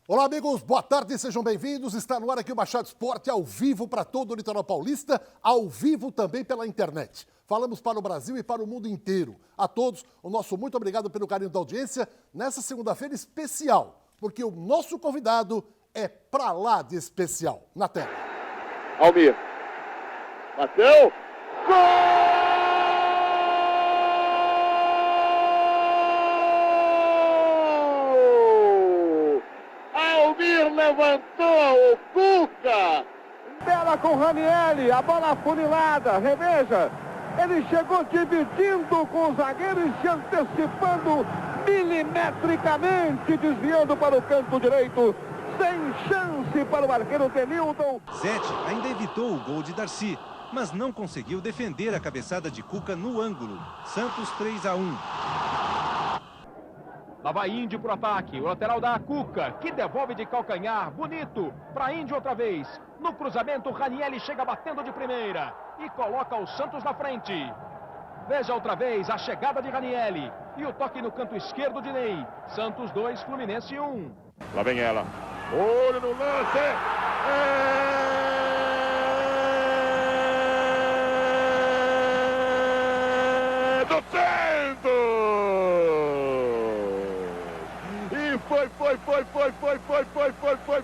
Olá, amigos, boa tarde, sejam bem-vindos. Está no ar aqui o Baixado Esporte, ao vivo para todo o litoral paulista, ao vivo também pela internet. Falamos para o Brasil e para o mundo inteiro. A todos, o nosso muito obrigado pelo carinho da audiência nessa segunda-feira especial, porque o nosso convidado é pra lá de especial. Na tela. Almir. Bateu. Gol! Levantou o Cuca. Bela com o Ranieri, a bola afunilada, reveja. Ele chegou dividindo com o zagueiro e se antecipando milimetricamente, desviando para o canto direito. Sem chance para o arqueiro Denilton. Zete ainda evitou o gol de Darcy, mas não conseguiu defender a cabeçada de Cuca no ângulo. Santos 3-1. Lá vai Índio pro ataque, o lateral da Cuca, que devolve de calcanhar, bonito, para Índio outra vez. No cruzamento, Ranieri chega batendo de primeira e coloca o Santos na frente. Veja outra vez a chegada de Ranieri e o toque no canto esquerdo de Ney. Santos 2, Fluminense 1. Lá vem ela. Olho no lance. Do centro!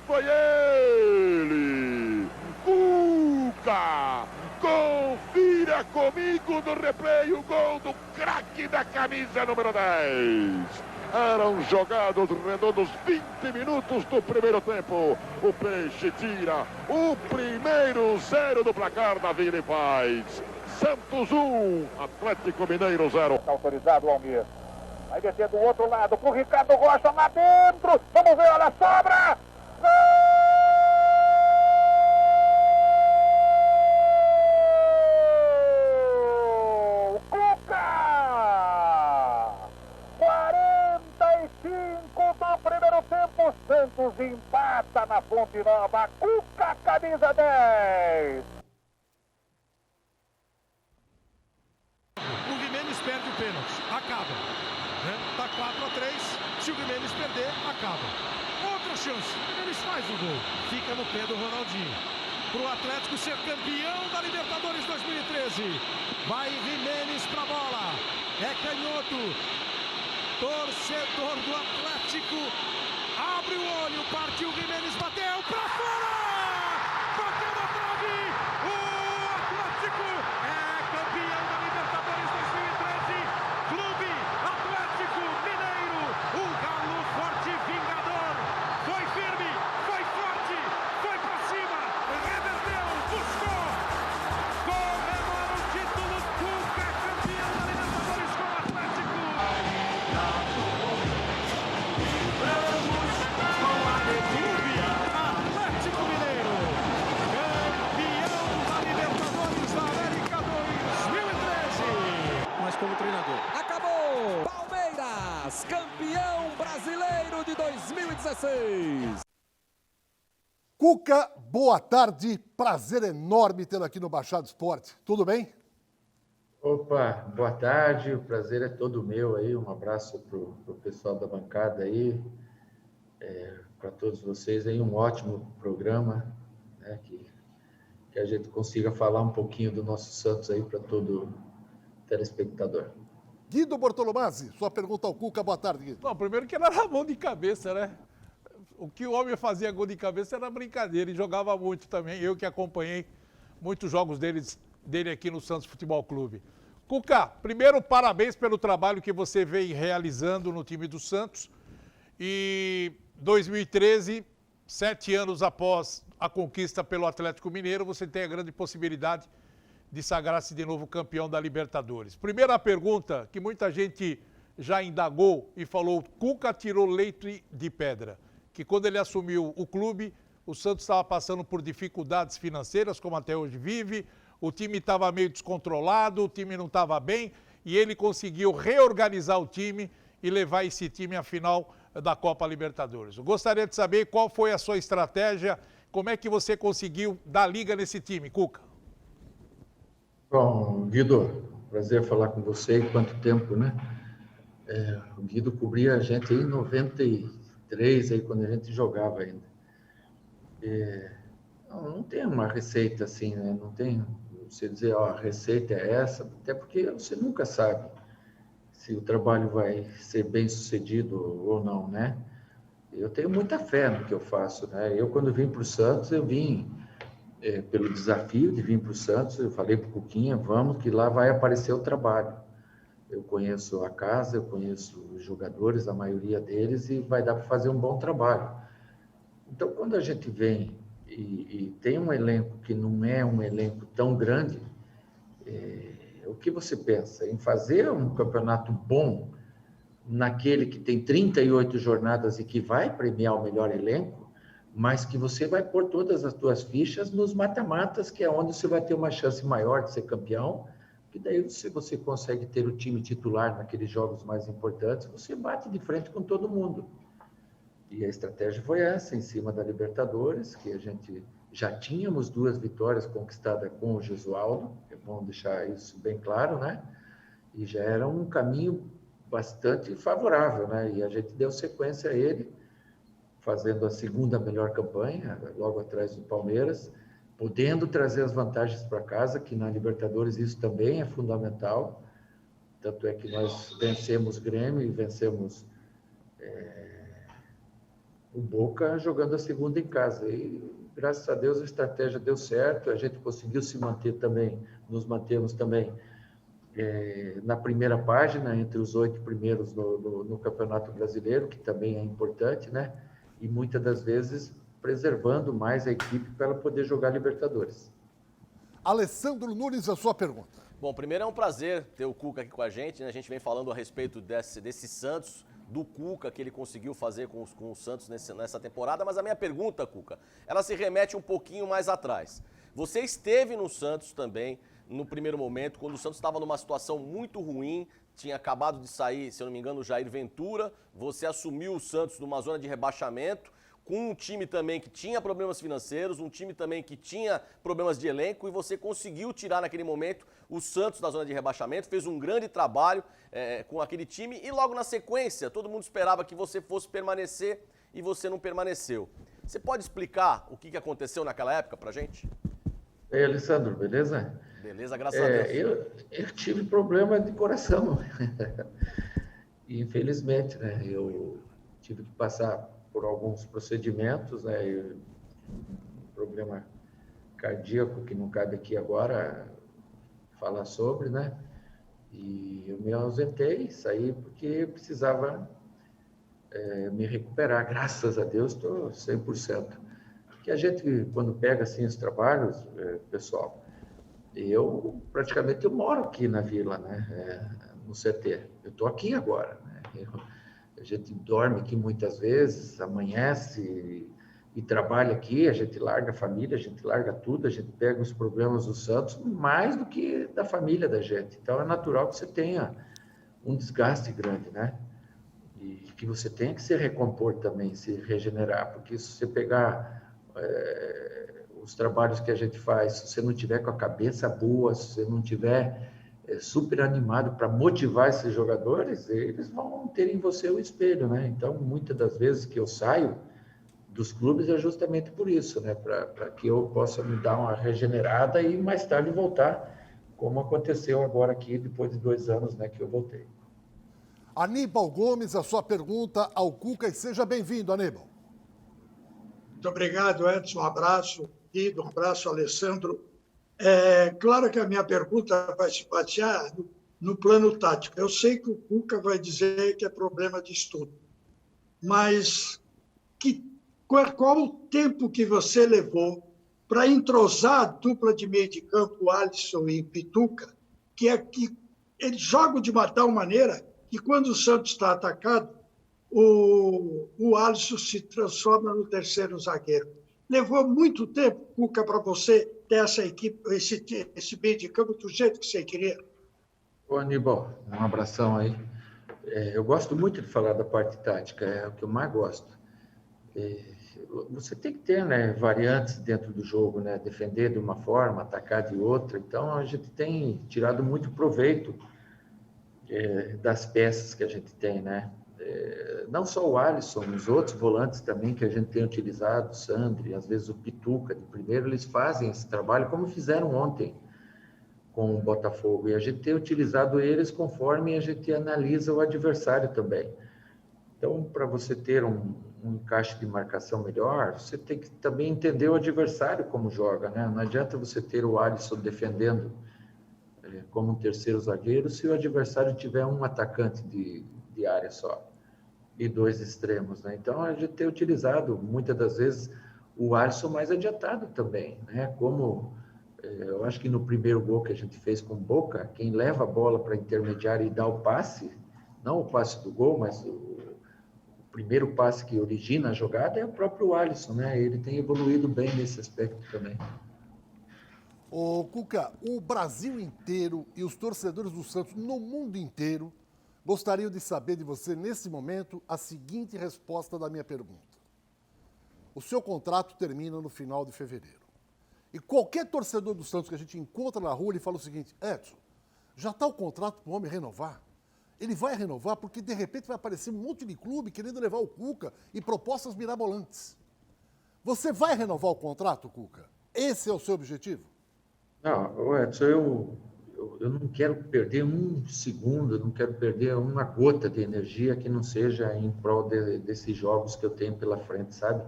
Foi ele! Cuca! Confira comigo no replay o gol do craque da camisa número 10. Eram jogados redondos 20 minutos do primeiro tempo. O Peixe tira o primeiro 0 do placar da Vila e Paz. Santos 1, Atlético Mineiro 0. Está autorizado o Almir. Vai descer do outro lado com o Ricardo Rocha lá dentro. Vamos ver, olha a sobra. Gol! Cuca! 45 do primeiro tempo. Santos empata na Fonte Nova. Cuca, camisa 10. O Gimenez perde o pênalti. Acaba. Está 4-3, se o Gimenez perder, acaba. Outra chance, o Gimenez faz o gol. Fica no pé do Ronaldinho. Para o Atlético ser campeão da Libertadores 2013. Vai Gimenez para a bola. É canhoto. Torcedor do Atlético. Abre o olho, partiu o Gimenez, bateu para fora. Bateu na trave. O Atlético é campeão da Libertadores 2013. Clube Atlético Mineiro, o galo forte vingador, foi firme, foi forte, foi pra cima, reverteu, buscou, comemora o título, Cuca campeão da Libertadores com o Atlético. Clube Atlético Mineiro, campeão da Libertadores da América 2013. Mas como treinador. Palmeiras, campeão brasileiro de 2016. Cuca, boa tarde. Prazer enorme tê-lo aqui no Baixado Esporte. Tudo bem? Opa, boa tarde. O prazer é todo meu aí. Um abraço para o pessoal da bancada aí. Para todos vocês aí, um ótimo programa, né, que a gente consiga falar um pouquinho do nosso Santos aí para todo telespectador. Guido Bortolomazzi, sua pergunta ao Cuca. Boa tarde, Guido. Não, primeiro que ele era mão de cabeça, né? O que o homem fazia gol de cabeça era brincadeira e jogava muito também. Eu que acompanhei muitos jogos dele aqui no Santos Futebol Clube. Cuca, primeiro, parabéns pelo trabalho que você vem realizando no time do Santos. E 2013, 7 anos após a conquista pelo Atlético Mineiro, você tem a grande possibilidade de sagrar-se de novo campeão da Libertadores. Primeira pergunta, que muita gente já indagou e falou, Cuca tirou leite de pedra, que quando ele assumiu o clube, o Santos estava passando por dificuldades financeiras, como até hoje vive, o time estava meio descontrolado, o time não estava bem, e ele conseguiu reorganizar o time e levar esse time à final da Copa Libertadores. Eu gostaria de saber qual foi a sua estratégia, como é que você conseguiu dar liga nesse time, Cuca? Bom, Guido, prazer falar com você. Quanto tempo, né? O Guido cobria a gente aí em 93, 93, aí quando a gente jogava ainda. Não tem uma receita assim, né? Não tem você dizer, ó, a receita é essa, até porque você nunca sabe se o trabalho vai ser bem sucedido ou não, né? Eu tenho muita fé no que eu faço, né? Eu, quando vim para o Santos, eu vim pelo desafio de vir para o Santos, eu falei para o Cuquinha, vamos, que lá vai aparecer o trabalho. Eu conheço a casa, eu conheço os jogadores, a maioria deles, e vai dar para fazer um bom trabalho. Então, quando a gente vem e tem um elenco que não é um elenco tão grande, o que você pensa? Em fazer um campeonato bom naquele que tem 38 jornadas e que vai premiar o melhor elenco, mas que você vai pôr todas as suas fichas nos mata-matas, que é onde você vai ter uma chance maior de ser campeão, que daí se você consegue ter o time titular naqueles jogos mais importantes, você bate de frente com todo mundo. E a estratégia foi essa, em cima da Libertadores, que a gente já tínhamos 2 vitórias conquistadas com o Gesualdo, é bom deixar isso bem claro, né? E já era um caminho bastante favorável, né? E a gente deu sequência a ele, fazendo a segunda melhor campanha, logo atrás do Palmeiras, podendo trazer as vantagens para casa, que na Libertadores isso também é fundamental. Tanto é que nós vencemos Grêmio e vencemos o Boca jogando a segunda em casa. E, graças a Deus, a estratégia deu certo, a gente conseguiu se manter também, nos mantemos também na primeira página, entre os 8 primeiros no Campeonato Brasileiro, que também é importante, né? E muitas das vezes preservando mais a equipe para ela poder jogar Libertadores. Alessandro Nunes, a sua pergunta. Bom, primeiro é um prazer ter o Cuca aqui com a gente, né? A gente vem falando a respeito desse Santos, do Cuca, que ele conseguiu fazer com o Santos nessa temporada, mas a minha pergunta, Cuca, ela se remete um pouquinho mais atrás. Você esteve no Santos também, no primeiro momento, quando o Santos estava numa situação muito ruim, tinha acabado de sair, se eu não me engano, o Jair Ventura, você assumiu o Santos numa zona de rebaixamento, com um time também que tinha problemas financeiros, um time também que tinha problemas de elenco, e você conseguiu tirar naquele momento o Santos da zona de rebaixamento, fez um grande trabalho com aquele time, e logo na sequência todo mundo esperava que você fosse permanecer e você não permaneceu. Você pode explicar o que aconteceu naquela época pra gente? Ei, Alessandro, beleza? Beleza, graças a Deus. Eu tive problema de coração. Infelizmente, né? Eu tive que passar por alguns procedimentos, né? Problema cardíaco, que não cabe aqui agora falar sobre, né? E eu me ausentei, saí porque precisava me recuperar. Graças a Deus, estou 100%. Porque a gente, quando pega assim os trabalhos, pessoal, eu praticamente moro aqui na Vila, né? No CT. Eu estou aqui agora, né? A gente dorme aqui muitas vezes, amanhece e trabalha aqui, a gente larga a família, a gente larga tudo, a gente pega os problemas do Santos mais do que da família da gente. Então, é natural que você tenha um desgaste grande, né? E que você tenha que se recompor também, se regenerar, porque se você pegar os trabalhos que a gente faz, se você não tiver com a cabeça boa, se você não tiver super animado para motivar esses jogadores, eles vão ter em você o espelho, né? Então, muitas das vezes que eu saio dos clubes é justamente por isso, né? Para que eu possa me dar uma regenerada e mais tarde voltar, como aconteceu agora aqui, depois de 2 anos, né, que eu voltei. Aníbal Gomes, a sua pergunta ao Cuca, e seja bem-vindo, Aníbal. Muito obrigado, Edson. Um abraço, Guido, um abraço, Alessandro. Claro que a minha pergunta vai se basear no plano tático. Eu sei que o Cuca vai dizer que é problema de estudo, mas qual o tempo que você levou para entrosar a dupla de meio de campo, Alisson e Pituca, que eles jogam de uma tal maneira que, quando o Santos está atacado, o Alisson se transforma no terceiro zagueiro. Levou muito tempo, Cuca, para você ter essa equipe, esse meio de campo do jeito que você queria? Ô, Aníbal, um abração aí. Eu gosto muito de falar da parte tática, é o que eu mais gosto. Você tem que ter, né, variantes dentro do jogo, né? Defender de uma forma, atacar de outra. Então, a gente tem tirado muito proveito das peças que a gente tem, né? não só o Alisson, os outros volantes também que a gente tem utilizado, o Sandri, às vezes o Pituca, de primeiro, eles fazem esse trabalho como fizeram ontem com o Botafogo. E a gente tem utilizado eles conforme a gente analisa o adversário também. Então, para você ter um encaixe de marcação melhor, você tem que também entender o adversário como joga, né? Não adianta você ter o Alisson defendendo como um terceiro zagueiro se o adversário tiver um atacante de área só e 2 extremos, né? Então, a gente tem utilizado, muitas das vezes, o Alisson mais adiantado também, né? Como eu acho que no primeiro gol que a gente fez com o Boca, quem leva a bola para a intermediária e dá o passe, não o passe do gol, mas o primeiro passe que origina a jogada é o próprio Alisson, né? Ele tem evoluído bem nesse aspecto também. Ô, Cuca, o Brasil inteiro e os torcedores do Santos no mundo inteiro gostariam de saber de você, nesse momento, a seguinte resposta da minha pergunta. O seu contrato termina no final de fevereiro. E qualquer torcedor do Santos que a gente encontra na rua, ele fala o seguinte: Edson, já está o contrato para o homem renovar? Ele vai renovar porque, de repente, vai aparecer um monte de clube querendo levar o Cuca e propostas mirabolantes. Você vai renovar o contrato, Cuca? Esse é o seu objetivo? Não, Edson, eu não quero perder um segundo, não quero perder uma gota de energia que não seja em prol desses jogos que eu tenho pela frente, sabe?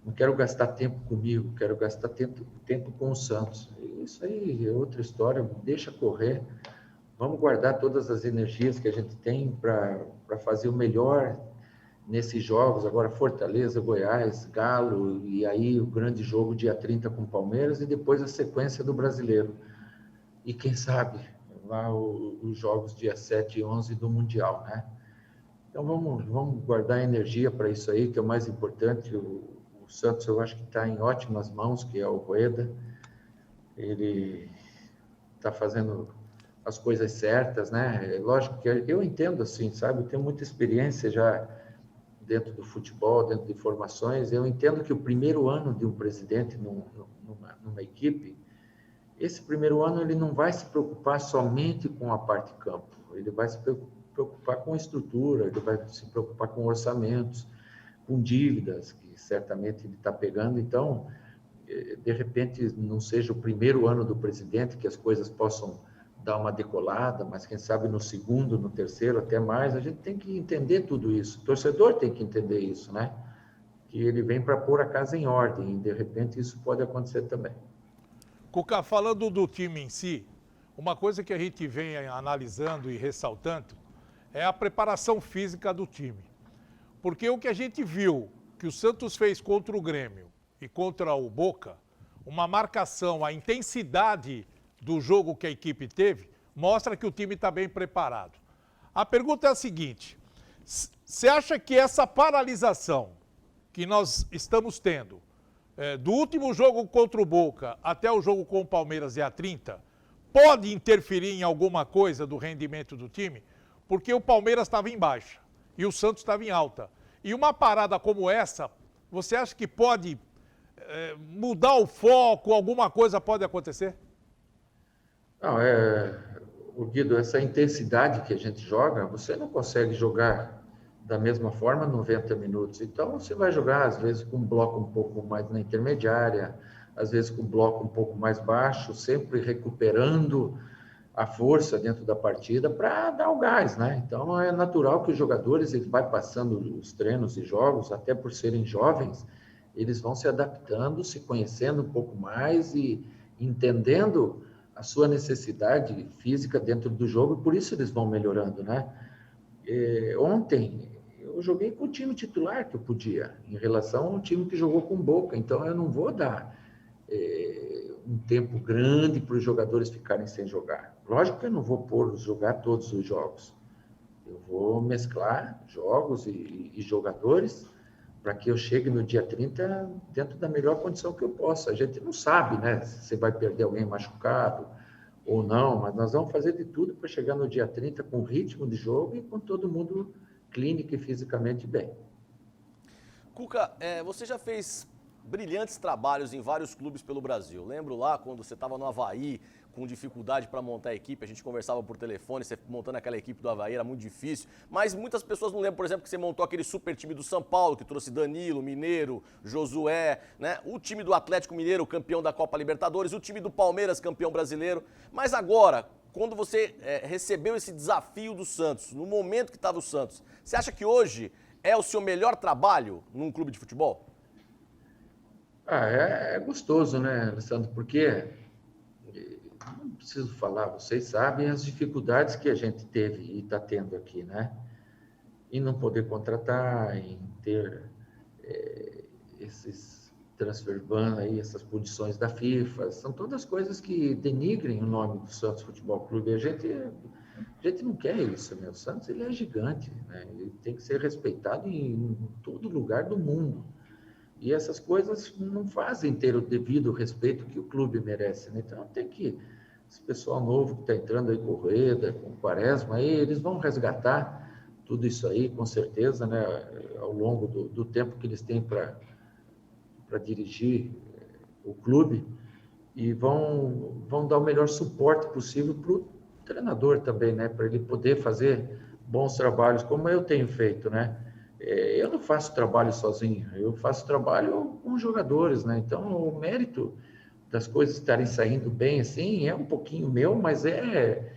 Não quero gastar tempo comigo, quero gastar tempo com o Santos. Isso aí é outra história, deixa correr. Vamos guardar todas as energias que a gente tem para fazer o melhor nesses jogos. Agora Fortaleza, Goiás, Galo, e aí o grande jogo dia 30 com o Palmeiras e depois a sequência do Brasileiro. E quem sabe lá os jogos dia 7 e 11 do Mundial, né? Então vamos guardar energia para isso aí, que é o mais importante. O Santos eu acho que está em ótimas mãos, que é o Rueda. Ele está fazendo as coisas certas, né? Lógico que eu entendo assim, sabe? Eu tenho muita experiência já dentro do futebol, dentro de formações. Eu entendo que o primeiro ano de um presidente numa equipe, esse primeiro ano ele não vai se preocupar somente com a parte de campo. Ele vai se preocupar com a estrutura, ele vai se preocupar com orçamentos, com dívidas, que certamente ele está pegando. Então, de repente, não seja o primeiro ano do presidente que as coisas possam dar uma decolada, mas quem sabe no segundo, no terceiro, até mais, a gente tem que entender tudo isso. O torcedor tem que entender isso, né? Que ele vem para pôr a casa em ordem, e de repente isso pode acontecer também. Cuca, falando do time em si, uma coisa que a gente vem analisando e ressaltando é a preparação física do time. Porque o que a gente viu que o Santos fez contra o Grêmio e contra o Boca, uma marcação, a intensidade do jogo que a equipe teve, mostra que o time está bem preparado. A pergunta é a seguinte: você acha que essa paralisação que nós estamos tendo, do último jogo contra o Boca até o jogo com o Palmeiras dia 30, pode interferir em alguma coisa do rendimento do time? Porque o Palmeiras estava em baixa e o Santos estava em alta. E uma parada como essa, você acha que pode mudar o foco, alguma coisa pode acontecer? Não, Guido, essa intensidade que a gente joga, você não consegue jogar da mesma forma 90 minutos. Então, você vai jogar, às vezes, com um bloco um pouco mais na intermediária, às vezes com um bloco um pouco mais baixo, sempre recuperando a força dentro da partida para dar o gás, né? Então, é natural que os jogadores, eles vão passando os treinos e jogos, até por serem jovens, eles vão se adaptando, se conhecendo um pouco mais e entendendo a sua necessidade física dentro do jogo, e por isso eles vão melhorando, né? Ontem, eu joguei com o time titular que eu podia, em relação ao time que jogou com o Boca, então eu não vou dar um tempo grande para os jogadores ficarem sem jogar. Lógico que eu não vou pôr jogar todos os jogos. Eu vou mesclar jogos e jogadores para que eu chegue no dia 30 dentro da melhor condição que eu possa. A gente não sabe, né, se você vai perder alguém machucado ou não, mas nós vamos fazer de tudo para chegar no dia 30 com ritmo de jogo e com todo mundo clínico e fisicamente bem. Cuca, você já fez brilhantes trabalhos em vários clubes pelo Brasil. Lembro lá quando você estava no Avaí, com dificuldade para montar a equipe, a gente conversava por telefone, você montando aquela equipe do Avaí era muito difícil, mas muitas pessoas não lembram, por exemplo, que você montou aquele super time do São Paulo, que trouxe Danilo, Mineiro, Josué, né? O time do Atlético Mineiro, campeão da Copa Libertadores, o time do Palmeiras, campeão brasileiro. Mas agora, quando você recebeu esse desafio do Santos, no momento que estava o Santos, você acha que hoje é o seu melhor trabalho num clube de futebol? É gostoso, né, Alessandro? Porque, não preciso falar, vocês sabem as dificuldades que a gente teve e está tendo aqui, né? Em não poder contratar, em ter esses transfer ban aí, essas punições da FIFA, são todas coisas que denigrem o nome do Santos Futebol Clube. E a gente não quer isso, né? O Santos, ele é gigante, né? Ele tem que ser respeitado em todo lugar do mundo. E essas coisas não fazem ter o devido respeito que o clube merece, né? Então tem que, esse pessoal novo que está entrando aí, Correda, com Quaresma, aí, eles vão resgatar tudo isso aí, com certeza, né? Ao longo do tempo que eles têm para dirigir o clube, e vão dar o melhor suporte possível para o treinador também, né? Para ele poder fazer bons trabalhos, como eu tenho feito, né? Eu não faço trabalho sozinho, eu faço trabalho com jogadores, né? Então, o mérito das coisas estarem saindo bem assim é um pouquinho meu, mas é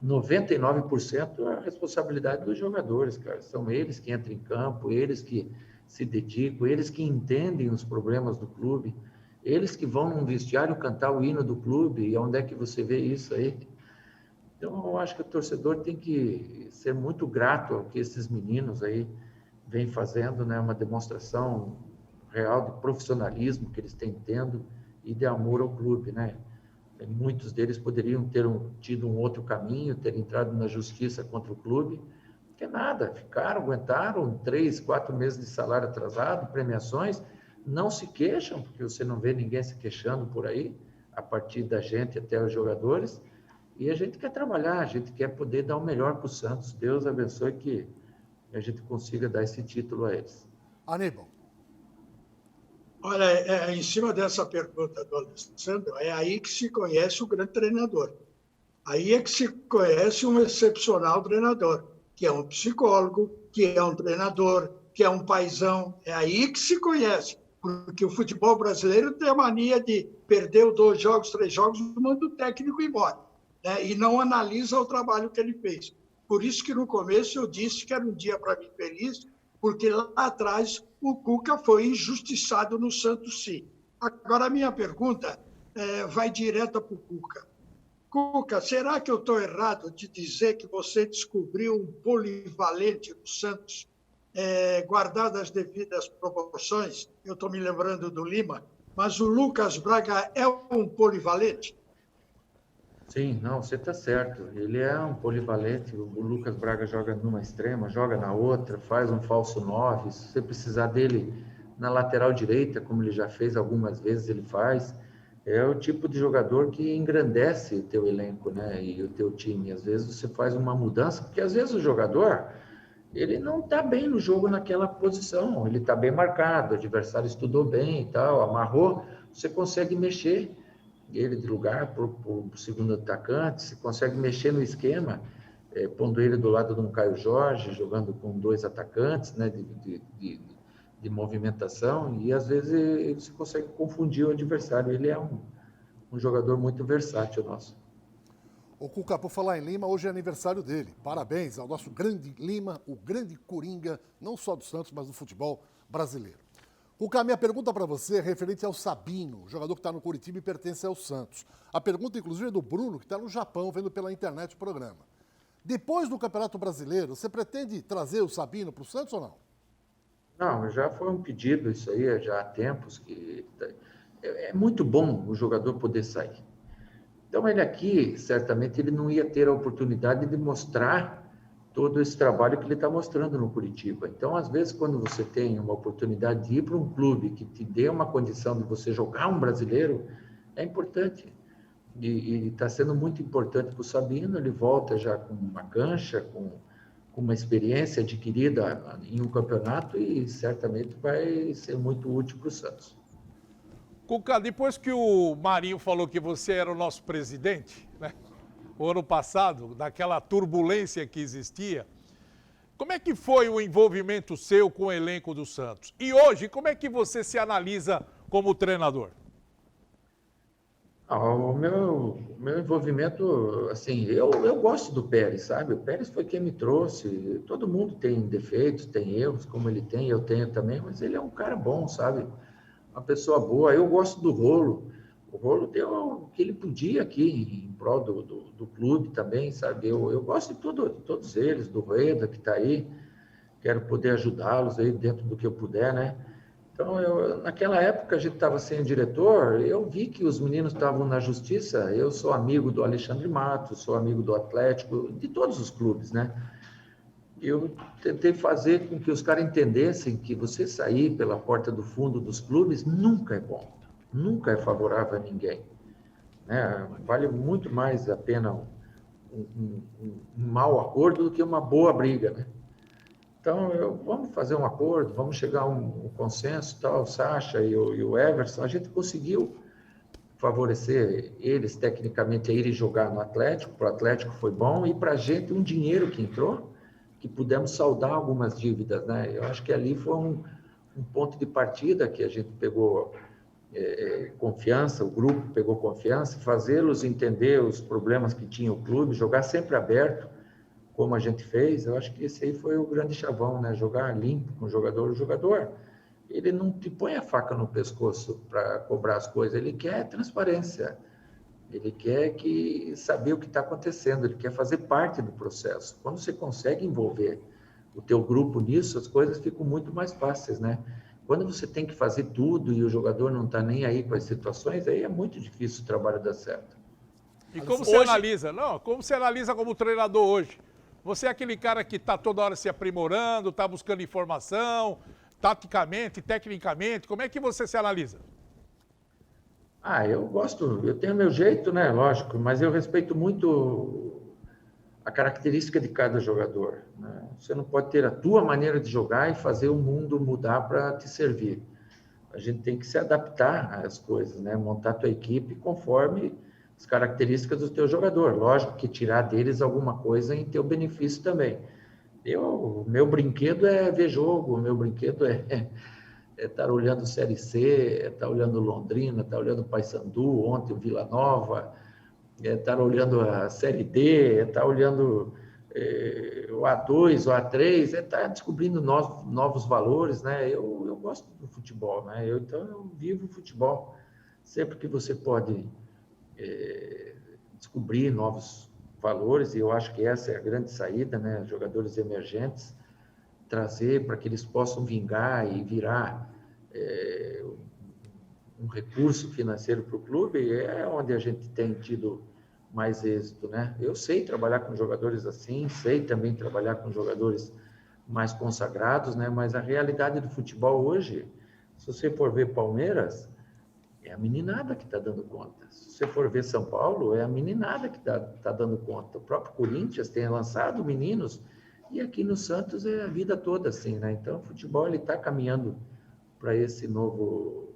99% a responsabilidade dos jogadores, cara. São eles que entram em campo, eles que se dedicam, eles que entendem os problemas do clube, eles que vão num vestiário cantar o hino do clube. E onde é que você vê isso aí? Então, eu acho que o torcedor tem que ser muito grato ao que esses meninos aí vêm fazendo, né? Uma demonstração real de profissionalismo que eles têm tendo e de amor ao clube, né? Muitos deles poderiam ter tido um outro caminho, ter entrado na justiça contra o clube, que nada, ficaram, aguentaram 3, 4 meses de salário atrasado, premiações, não se queixam, porque você não vê ninguém se queixando por aí, a partir da gente até os jogadores, e a gente quer trabalhar, a gente quer poder dar o melhor para o Santos. Deus abençoe que a gente consiga dar esse título a eles. Aníbal. Olha, em cima dessa pergunta do Alessandro, é aí que se conhece o grande treinador. Aí é que se conhece um excepcional treinador, que é um psicólogo, que é um treinador, que é um paizão. É aí que se conhece, porque o futebol brasileiro tem a mania de perder 2 jogos, 3 jogos, manda o técnico embora, né? E não analisa o trabalho que ele fez. Por isso que no começo eu disse que era um dia para mim feliz, porque lá atrás o Cuca foi injustiçado no Santos, sim. Agora, a minha pergunta vai direta para o Cuca. Cuca, será que eu estou errado de dizer que você descobriu um polivalente no Santos, guardado as devidas proporções? Eu estou me lembrando do Lima, mas o Lucas Braga é um polivalente? Sim, não, você está certo. Ele é um polivalente. O Lucas Braga joga numa extrema, joga na outra, faz um falso 9. Se você precisar dele na lateral direita, como ele já fez algumas vezes, ele faz. É o tipo de jogador que engrandece o teu elenco, né? E o teu time. Às vezes você faz uma mudança, porque às vezes o jogador, ele não está bem no jogo naquela posição. Ele está bem marcado, o adversário estudou bem e tal, amarrou, você consegue mexer ele de lugar para o segundo atacante, se consegue mexer no esquema, pondo ele do lado de um Caio Jorge, jogando com 2 atacantes, né, de movimentação, e às vezes você consegue confundir o adversário. Ele é um jogador muito versátil nosso. O Cuca, por falar em Lima, hoje é aniversário dele. Parabéns ao nosso grande Lima, o grande coringa, não só do Santos, mas do futebol brasileiro. Cuca, a minha pergunta para você é referente ao Sabino, jogador que está no Curitiba e pertence ao Santos. A pergunta, inclusive, é do Bruno, que está no Japão, vendo pela internet o programa. Depois do Campeonato Brasileiro, você pretende trazer o Sabino para o Santos ou não? Não, já foi um pedido isso aí, já há tempos, que é muito bom o jogador poder sair. Então, ele aqui, certamente, ele não ia ter a oportunidade de mostrar todo esse trabalho que ele está mostrando no Curitiba. Então, às vezes, quando você tem uma oportunidade de ir para um clube que te dê uma condição de você jogar um brasileiro, é importante. E está sendo muito importante para o Sabino. Ele volta já com uma cancha, com uma experiência adquirida em um campeonato, e certamente vai ser muito útil para o Santos. Cuca, depois que o Marinho falou que você era o nosso presidente, né? O ano passado, daquela turbulência que existia, como é que foi o envolvimento seu com o elenco do Santos? E hoje, como é que você se analisa como treinador? O meu envolvimento, assim, eu gosto do Pérez, sabe? O Pérez foi quem me trouxe. Todo mundo tem defeitos, tem erros, como ele tem, eu tenho também, mas ele é um cara bom, sabe? Uma pessoa boa. Eu gosto do Rolo. O Rolo deu o que ele podia aqui em prol do clube também, sabe? Eu gosto de todos eles, do Rueda, que está aí. Quero poder ajudá-los aí dentro do que eu puder, né? Então, naquela época, a gente estava sem diretor, eu vi que os meninos estavam na justiça. Eu sou amigo do Alexandre Matos, sou amigo do Atlético, de todos os clubes, né? Eu tentei fazer com que os caras entendessem que você sair pela porta do fundo dos clubes nunca é bom, nunca é favorável a ninguém, né? Vale muito mais a pena um mau acordo do que uma boa briga, né? Então, vamos fazer um acordo, vamos chegar a um consenso, tal, o Sacha e o Everson, a gente conseguiu favorecer eles tecnicamente a irem jogar no Atlético, para o Atlético foi bom, e para a gente um dinheiro que entrou, que pudemos saldar algumas dívidas, né? Eu acho que ali foi um ponto de partida que a gente pegou confiança, o grupo pegou confiança, fazê-los entender os problemas que tinha o clube, jogar sempre aberto, como a gente fez. Eu acho que esse aí foi o grande chavão, né? Jogar limpo com o jogador, ele não te põe a faca no pescoço para cobrar as coisas, ele quer transparência, ele quer saber o que está acontecendo, ele quer fazer parte do processo. Quando você consegue envolver o teu grupo nisso, as coisas ficam muito mais fáceis, né? Quando você tem que fazer tudo e o jogador não está nem aí com as situações, aí é muito difícil o trabalho dar certo. E como você analisa? Não, como você analisa como treinador hoje? Você é aquele cara que está toda hora se aprimorando, está buscando informação, taticamente, tecnicamente, como é que você se analisa? Eu tenho meu jeito, né, lógico, mas eu respeito muito a característica de cada jogador, né? Você não pode ter a tua maneira de jogar e fazer o mundo mudar para te servir. A gente tem que se adaptar às coisas, né? Montar a tua equipe conforme as características do teu jogador. Lógico que tirar deles alguma coisa em teu benefício também. Meu brinquedo é ver jogo, meu brinquedo é estar olhando Série C, é estar olhando Londrina, estar olhando Paysandu, ontem o Vila Nova, é estar olhando a Série D, é estar olhando o A2, o A3, é estar descobrindo novos valores, né? Eu gosto do futebol, né? Então eu vivo o futebol. Sempre que você pode descobrir novos valores, e eu acho que essa é a grande saída, né? Jogadores emergentes, trazer para que eles possam vingar e virar um recurso financeiro para o clube, é onde a gente tem tido mais êxito, né? Eu sei trabalhar com jogadores assim, sei também trabalhar com jogadores mais consagrados, né? Mas a realidade do futebol hoje, se você for ver Palmeiras, é a meninada que está dando conta. Se você for ver São Paulo, é a meninada que está dando conta. O próprio Corinthians tem lançado meninos, e aqui no Santos é a vida toda assim, né? Então, o futebol está caminhando para esse novo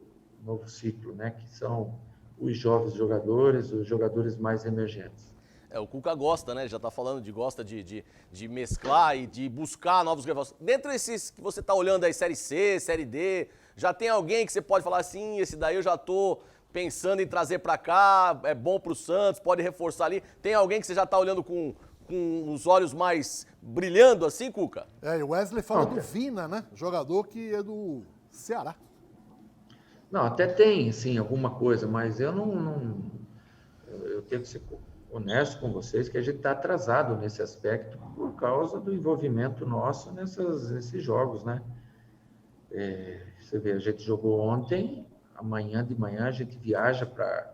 ciclo, né? Que são os jovens jogadores, os jogadores mais emergentes. O Cuca gosta, né? Já está falando gosta de mesclar e de buscar novos rivais. Dentro desses que você está olhando aí, Série C, Série D, já tem alguém que você pode falar assim, esse daí eu já estou pensando em trazer para cá, é bom para o Santos, pode reforçar ali. Tem alguém que você já está olhando com os olhos mais brilhando assim, Cuca? E o Wesley fala do Vina, né? Jogador que é do Ceará. Não, até tem, sim, alguma coisa, mas eu eu tenho que ser honesto com vocês que a gente está atrasado nesse aspecto por causa do envolvimento nosso nesses jogos, né? Você vê, a gente jogou ontem, amanhã de manhã a gente viaja para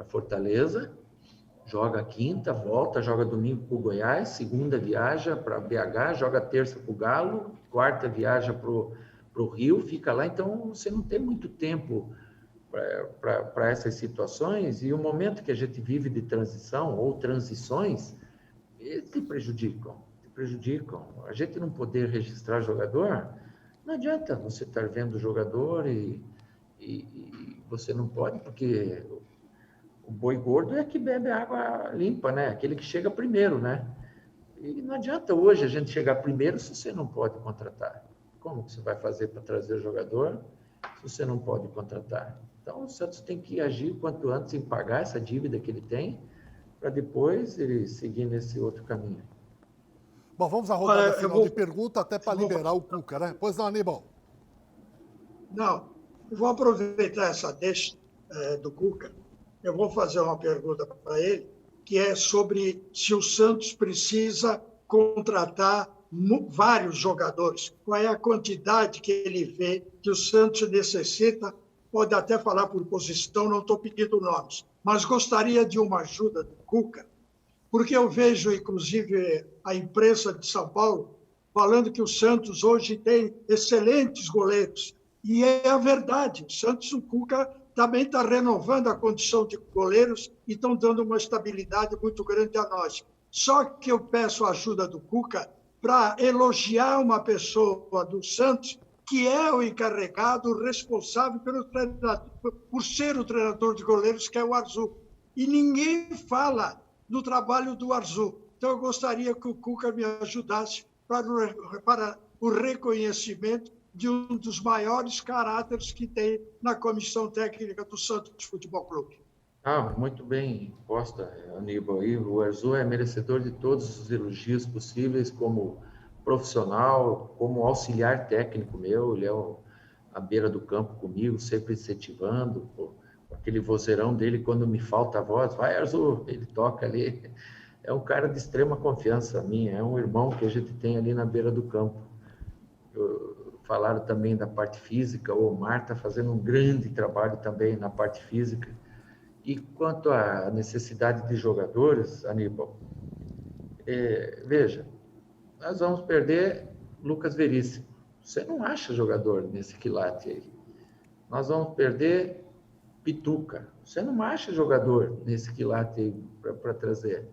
Fortaleza, joga quinta, volta, joga domingo para o Goiás, segunda viaja para BH, joga terça para o Galo, quarta viaja para o Rio, fica lá. Então, você não tem muito tempo para essas situações, e o momento que a gente vive de transição ou transições, eles te prejudicam. A gente não poder registrar jogador Não adianta você estar vendo o jogador e você não pode, porque o boi gordo é que bebe água limpa, né? Aquele que chega primeiro, né? E não adianta hoje a gente chegar primeiro se você não pode contratar. Como que você vai fazer para trazer o jogador se você não pode contratar? Então, o Santos tem que agir o quanto antes em pagar essa dívida que ele tem, para depois ele seguir nesse outro caminho. Bom, vamos à rodada final de pergunta, até para liberar o Cuca, né? Pois não, Aníbal? Não, eu vou aproveitar essa deixa do Cuca. Eu vou fazer uma pergunta para ele, que é sobre se o Santos precisa contratar vários jogadores. Qual é a quantidade que ele vê que o Santos necessita? Pode até falar por posição, não estou pedindo nomes, mas gostaria de uma ajuda do Cuca, porque eu vejo, inclusive, a imprensa de São Paulo falando que o Santos hoje tem excelentes goleiros. E é a verdade. O Santos, o Cuca, também está renovando a condição de goleiros e estão dando uma estabilidade muito grande a nós. Só que eu peço a ajuda do Cuca para elogiar uma pessoa do Santos que é o encarregado, o responsável por ser o treinador de goleiros, que é o Arzu. E ninguém fala do trabalho do Arzu. Então, eu gostaria que o Cuca me ajudasse para o reconhecimento de um dos maiores caráteres que tem na comissão técnica do Santos Futebol Clube. Muito bem posta, Aníbal. E o Arzu é merecedor de todos os elogios possíveis como profissional, como auxiliar técnico meu. Ele é à beira do campo comigo, sempre incentivando, aquele vozeirão dele quando me falta a voz. Vai, Arzu! Ele toca ali. É um cara de extrema confiança minha, é um irmão que a gente tem ali na beira do campo. Falaram também da parte física, o Omar está fazendo um grande trabalho também na parte física. E quanto à necessidade de jogadores, Aníbal, veja, nós vamos perder Lucas Veríssimo. Você não acha jogador nesse quilate aí. Nós vamos perder Pituca. Você não acha jogador nesse quilate aí para trazer.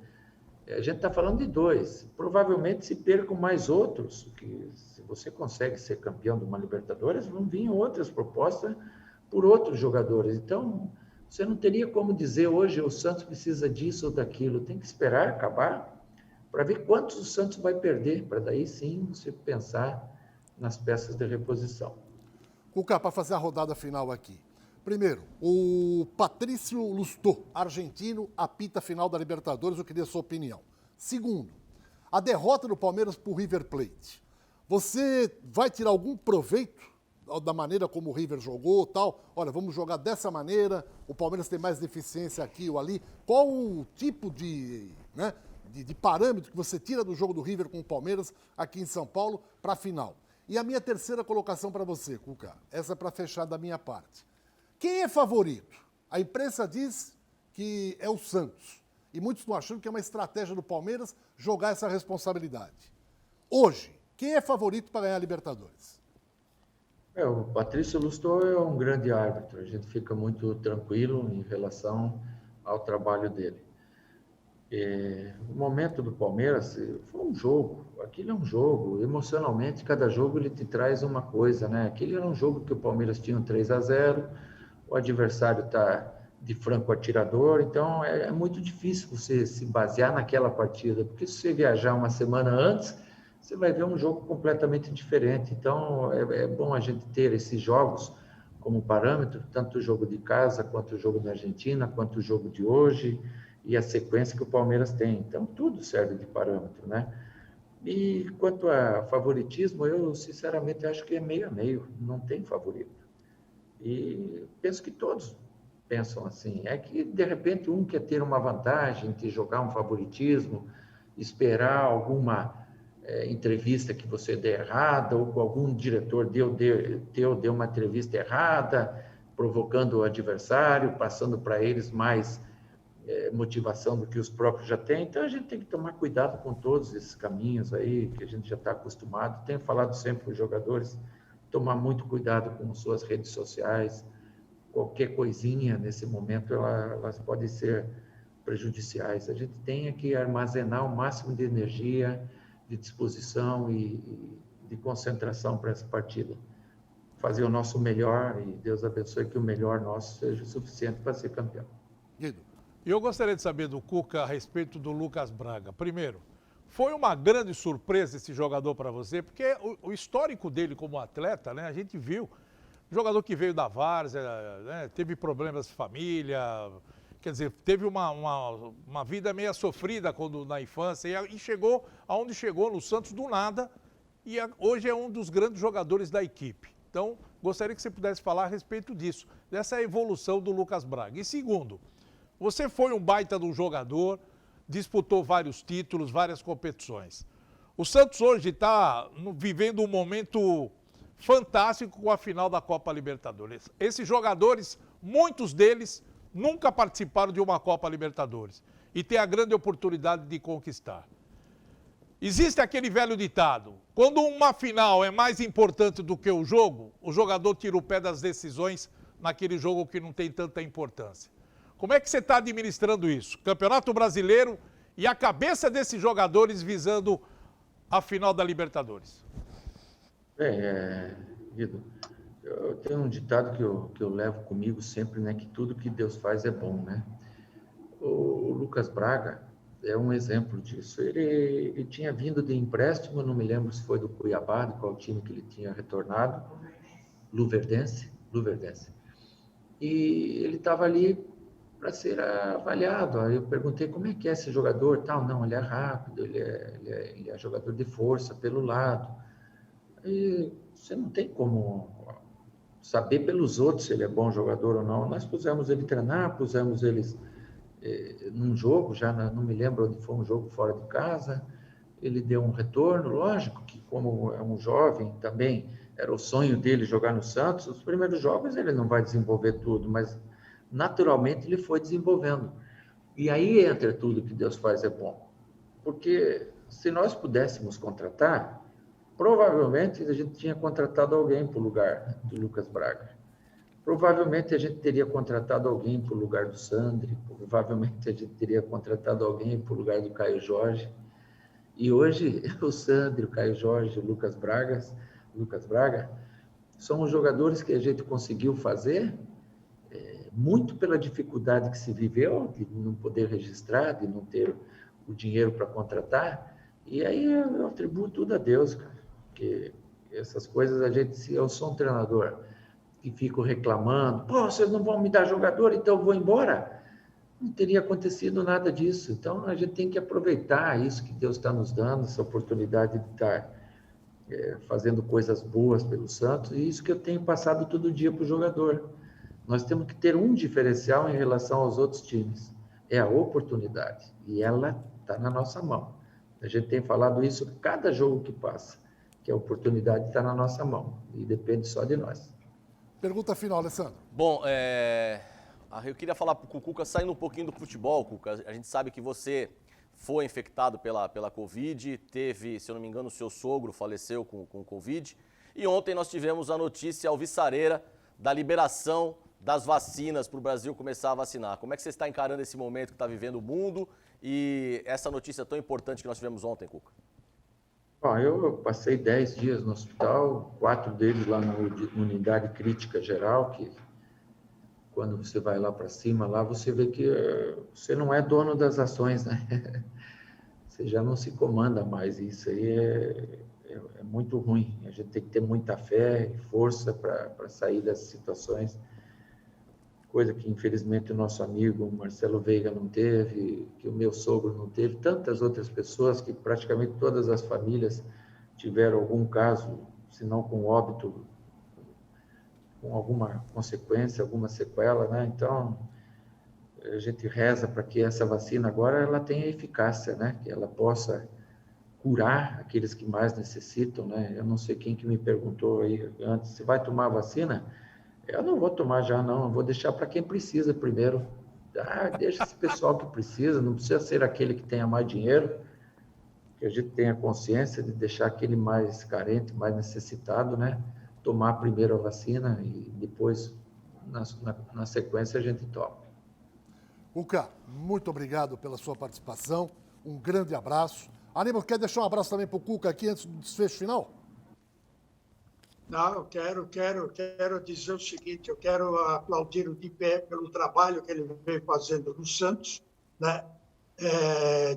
A gente está falando de 2. Provavelmente se percam mais outros, que se você consegue ser campeão de uma Libertadores, vão vir outras propostas por outros jogadores. Então, você não teria como dizer hoje o Santos precisa disso ou daquilo. Tem que esperar acabar para ver quantos o Santos vai perder, para daí sim você pensar nas peças de reposição. Cuca, para fazer a rodada final aqui. Primeiro, o Patrício Lustó, argentino, apita a final da Libertadores. Eu queria a sua opinião. Segundo, a derrota do Palmeiras para o River Plate. Você vai tirar algum proveito da maneira como o River jogou tal? Olha, vamos jogar dessa maneira, o Palmeiras tem mais deficiência aqui ou ali. Qual o tipo de parâmetro que você tira do jogo do River com o Palmeiras aqui em São Paulo para a final? E a minha terceira colocação para você, Cuca, essa é para fechar da minha parte. Quem é favorito? A imprensa diz que é o Santos. E muitos estão achando que é uma estratégia do Palmeiras jogar essa responsabilidade. Hoje, quem é favorito para ganhar a Libertadores? O Patrício Lustó é um grande árbitro. A gente fica muito tranquilo em relação ao trabalho dele. O momento do Palmeiras foi um jogo. Aquilo é um jogo. Emocionalmente, cada jogo ele te traz uma coisa, né? Aquele era um jogo que o Palmeiras tinha um 3-0, o adversário está de franco atirador, então é muito difícil você se basear naquela partida, porque se você viajar uma semana antes, você vai ver um jogo completamente diferente. Então é bom a gente ter esses jogos como parâmetro, tanto o jogo de casa, quanto o jogo da Argentina, quanto o jogo de hoje, e a sequência que o Palmeiras tem. Então, tudo serve de parâmetro, né? E quanto a favoritismo, eu sinceramente acho que é meio a meio, não tem favorito. E penso que todos pensam assim. É que, de repente, um quer ter uma vantagem de jogar um favoritismo, esperar alguma entrevista que você dê errada, ou algum diretor deu uma entrevista errada, provocando o adversário, passando para eles mais motivação do que os próprios já têm. Então, a gente tem que tomar cuidado com todos esses caminhos aí, que a gente já está acostumado. Tenho falado sempre para os jogadores, tomar muito cuidado com suas redes sociais. Qualquer coisinha, nesse momento, elas podem ser prejudiciais. A gente tem que armazenar o máximo de energia, de disposição e de concentração para essa partida. Fazer o nosso melhor e Deus abençoe que o melhor nosso seja suficiente para ser campeão. Guido. Eu gostaria de saber do Cuca a respeito do Lucas Braga. Primeiro, foi uma grande surpresa esse jogador para você, porque o histórico dele como atleta, né, a gente viu, jogador que veio da várzea, né, teve problemas de família, quer dizer, teve uma vida meio sofrida na infância e chegou aonde chegou no Santos do nada e hoje é um dos grandes jogadores da equipe. Então, gostaria que você pudesse falar a respeito disso, dessa evolução do Lucas Braga. E segundo, você foi um baita de um jogador, disputou vários títulos, várias competições. O Santos hoje está vivendo um momento fantástico com a final da Copa Libertadores. Esses jogadores, muitos deles, nunca participaram de uma Copa Libertadores e têm a grande oportunidade de conquistar. Existe aquele velho ditado, quando uma final é mais importante do que o jogador tira o pé das decisões naquele jogo que não tem tanta importância. Como é que você está administrando isso? Campeonato Brasileiro e a cabeça desses jogadores visando a final da Libertadores. Guido, eu tenho um ditado que eu levo comigo sempre, né? Que tudo que Deus faz é bom, né? O Lucas Braga é um exemplo disso. Ele tinha vindo de empréstimo, não me lembro se foi do Cuiabá, de qual time que ele tinha retornado, Luverdense. E ele estava ali para ser avaliado. Aí eu perguntei como é que é esse jogador, tal. Não, ele é rápido, ele é jogador de força pelo lado. E você não tem como saber pelos outros se ele é bom jogador ou não. Nós pusemos ele treinar, pusemos eles num jogo, já não me lembro onde foi, um jogo fora de casa. Ele deu um retorno, lógico que como é um jovem também, era o sonho dele jogar no Santos. Os primeiros jogos ele não vai desenvolver tudo, mas naturalmente ele foi desenvolvendo. E aí entra tudo que Deus faz é bom. Porque se nós pudéssemos contratar, provavelmente a gente tinha contratado alguém para o lugar do Lucas Braga. Provavelmente a gente teria contratado alguém para o lugar do Sandri, provavelmente a gente teria contratado alguém para o lugar do Caio Jorge. E hoje o Sandri, o Caio Jorge, o Lucas Braga são os jogadores que a gente conseguiu fazer muito pela dificuldade que se viveu, de não poder registrar, de não ter o dinheiro para contratar. E aí eu atribuo tudo a Deus, cara. Porque essas coisas se eu sou um treinador que fico reclamando, vocês não vão me dar jogador, então eu vou embora. Não teria acontecido nada disso. Então a gente tem que aproveitar isso que Deus está nos dando, essa oportunidade de estar fazendo coisas boas pelo Santos, e isso que eu tenho passado todo dia para o jogador. Nós temos que ter um diferencial em relação aos outros times. É a oportunidade. E ela está na nossa mão. A gente tem falado isso a cada jogo que passa, que a oportunidade está na nossa mão. E depende só de nós. Pergunta final, Alessandro. Bom, eu queria falar com o Cuca, saindo um pouquinho do futebol, Cuca. A gente sabe que você foi infectado pela Covid, teve, se eu não me engano, o seu sogro faleceu com Covid. E ontem nós tivemos a notícia alvissareira da liberação das vacinas para o Brasil começar a vacinar. Como é que você está encarando esse momento que está vivendo o mundo e essa notícia tão importante que nós tivemos ontem, Cuca? Bom, eu passei 10 dias no hospital, 4 deles lá na unidade crítica geral, que quando você vai lá para cima, lá você vê que você não é dono das ações, né? Você já não se comanda mais, e isso aí é muito ruim. A gente tem que ter muita fé e força para sair dessas situações, coisa que infelizmente o nosso amigo Marcelo Veiga não teve, que o meu sogro não teve, tantas outras pessoas que praticamente todas as famílias tiveram algum caso, se não com óbito, com alguma consequência, alguma sequela, né? Então, a gente reza para que essa vacina agora ela tenha eficácia, né? Que ela possa curar aqueles que mais necessitam, né? Eu não sei quem que me perguntou aí antes, você vai tomar a vacina? Eu não vou tomar já, não. Eu vou deixar para quem precisa primeiro. Deixa esse pessoal que precisa, não precisa ser aquele que tenha mais dinheiro, que a gente tenha consciência de deixar aquele mais carente, mais necessitado, né? Tomar primeiro a vacina e depois, na sequência, a gente toma. Cuca, muito obrigado pela sua participação. Um grande abraço. Aníbal, quer deixar um abraço também para o Cuca aqui antes do desfecho final? Não, eu quero dizer o seguinte, eu quero aplaudir o de pé pelo trabalho que ele vem fazendo no Santos, né?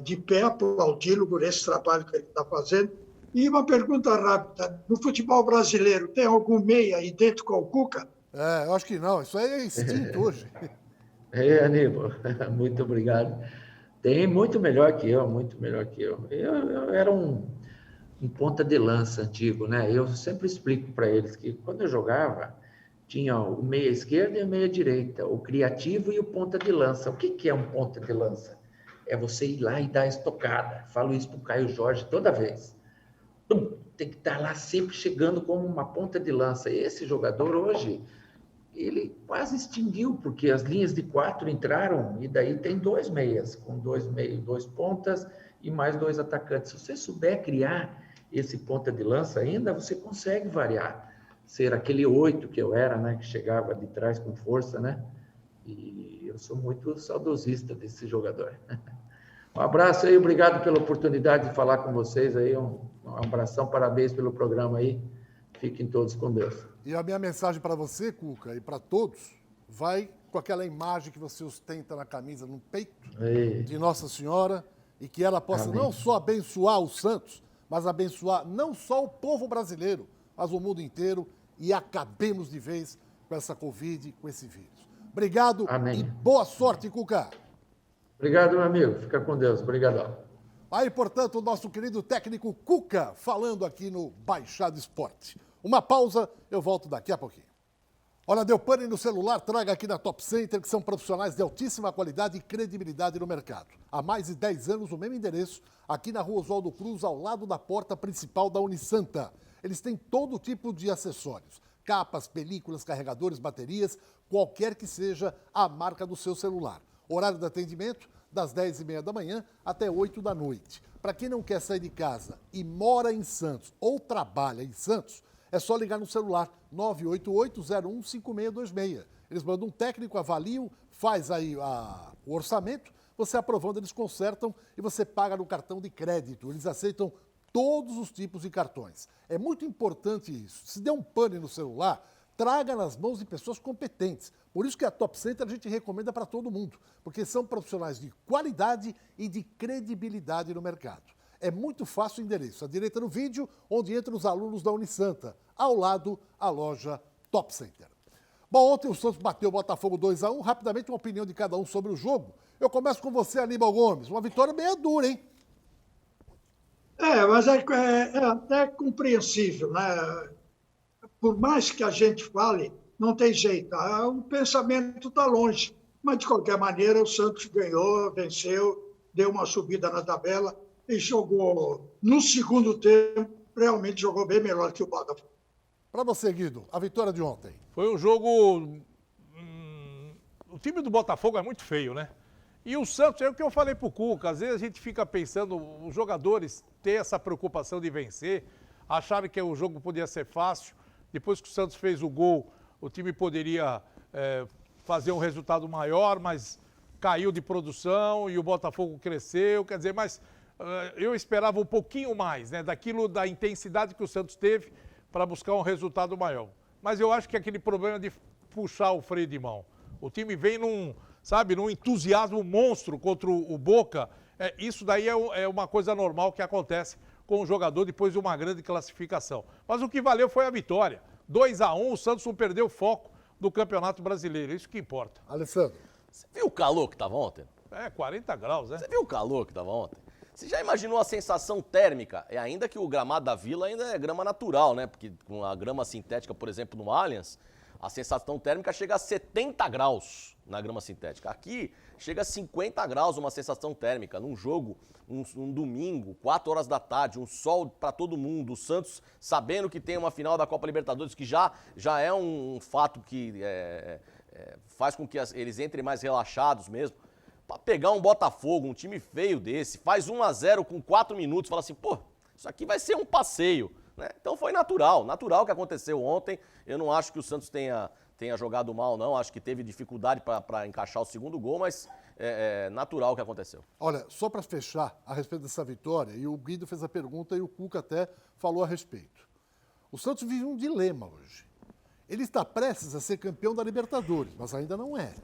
De pé aplaudi-lo por esse trabalho que ele está fazendo. E uma pergunta rápida, no futebol brasileiro, tem algum meia idêntico ao Cuca? Eu acho que não, isso aí é extinto hoje. Aníbal, muito obrigado. Tem muito melhor que eu, muito melhor que eu. Eu era um ponta de lança antigo, né? Eu sempre explico para eles que quando eu jogava, tinha o meia esquerda e o meia direita, o criativo e o ponta de lança. O que é um ponta de lança? É você ir lá e dar a estocada. Falo isso para o Caio Jorge toda vez. Tem que estar lá sempre chegando como uma ponta de lança. E esse jogador hoje, ele quase extinguiu, porque as linhas de 4 entraram e daí tem 2 meias, com 2 meios, 2 pontas e mais 2 atacantes. Se você souber criar esse ponta de lança ainda, você consegue variar. Ser aquele 8 que eu era, né, que chegava de trás com força, né? E eu sou muito saudosista desse jogador. Um abraço aí, obrigado pela oportunidade de falar com vocês aí. Um abração, parabéns pelo programa aí. Fiquem todos com Deus. E a minha mensagem para você, Cuca, e para todos, vai com aquela imagem que você ostenta na camisa, no peito, de Nossa Senhora, e que ela possa não só abençoar o Santos, mas abençoar não só o povo brasileiro, mas o mundo inteiro, e acabemos de vez com essa Covid, com esse vírus. Obrigado e boa sorte, Cuca. Obrigado, meu amigo. Fica com Deus. Obrigadão. Aí, portanto, o nosso querido técnico Cuca falando aqui no Baixado Esporte. Uma pausa, eu volto daqui a pouquinho. Olha, deu pane no celular, traga aqui na Top Center, que são profissionais de altíssima qualidade e credibilidade no mercado. Há mais de 10 anos, o mesmo endereço, aqui na Rua Oswaldo Cruz, ao lado da porta principal da Unisanta. Eles têm todo tipo de acessórios, capas, películas, carregadores, baterias, qualquer que seja a marca do seu celular. Horário de atendimento, das 10h30 da manhã até 8 da noite. Para quem não quer sair de casa e mora em Santos ou trabalha em Santos, é só ligar no celular 988-015626. Eles mandam um técnico, avaliam, faz aí o orçamento, você aprovando, eles consertam e você paga no cartão de crédito. Eles aceitam todos os tipos de cartões. É muito importante isso. Se der um pane no celular, traga nas mãos de pessoas competentes. Por isso que a Top Center a gente recomenda para todo mundo, porque são profissionais de qualidade e de credibilidade no mercado. É muito fácil o endereço, à direita no vídeo, onde entram os alunos da Unisanta, ao lado a loja Top Center. Bom, ontem o Santos bateu o Botafogo 2-1, rapidamente uma opinião de cada um sobre o jogo. Eu começo com você, Aníbal Gomes, uma vitória meio dura, hein? Mas é até compreensível, né? Por mais que a gente fale, não tem jeito. O pensamento está longe. Mas, de qualquer maneira, o Santos ganhou, venceu, deu uma subida na tabela e jogou, no segundo tempo, realmente jogou bem melhor que o Botafogo. Para você, Guido, a vitória de ontem. Foi um jogo... O time do Botafogo é muito feio, né? E o Santos, é o que eu falei pro Cuca, às vezes a gente fica pensando, os jogadores ter essa preocupação de vencer, acharam que o jogo podia ser fácil. Depois que o Santos fez o gol, o time poderia fazer um resultado maior, mas caiu de produção e o Botafogo cresceu. Quer dizer, mas eu esperava um pouquinho mais, né, da intensidade que o Santos teve para buscar um resultado maior. Mas eu acho que aquele problema de puxar o freio de mão. O time vem num entusiasmo monstro contra o Boca. Isso daí é uma coisa normal que acontece com o jogador depois de uma grande classificação. Mas o que valeu foi a vitória. 2-1, o Santos não perdeu o foco do Campeonato Brasileiro. Isso que importa. Alessandro. Você viu o calor que estava ontem? 40 graus, né? Você viu o calor que estava ontem? Você já imaginou a sensação térmica? Ainda que o gramado da Vila ainda é grama natural, né? Porque com a grama sintética, por exemplo, no Allianz, a sensação térmica chega a 70 graus na grama sintética. Aqui chega a 50 graus uma sensação térmica. Num jogo, um domingo, 4 horas da tarde, um sol para todo mundo. O Santos sabendo que tem uma final da Copa Libertadores, que já é um fato que faz com que eles entrem mais relaxados mesmo. Para pegar um Botafogo, um time feio desse, faz 1-0 com 4 minutos, fala assim, pô, isso aqui vai ser um passeio. Né? Então foi natural que aconteceu ontem. Eu não acho que o Santos tenha jogado mal, não. Acho que teve dificuldade para encaixar o segundo gol, mas é natural o que aconteceu. Olha, só para fechar a respeito dessa vitória, e o Guido fez a pergunta e o Cuca até falou a respeito. O Santos vive um dilema hoje. Ele está prestes a ser campeão da Libertadores, mas ainda não é.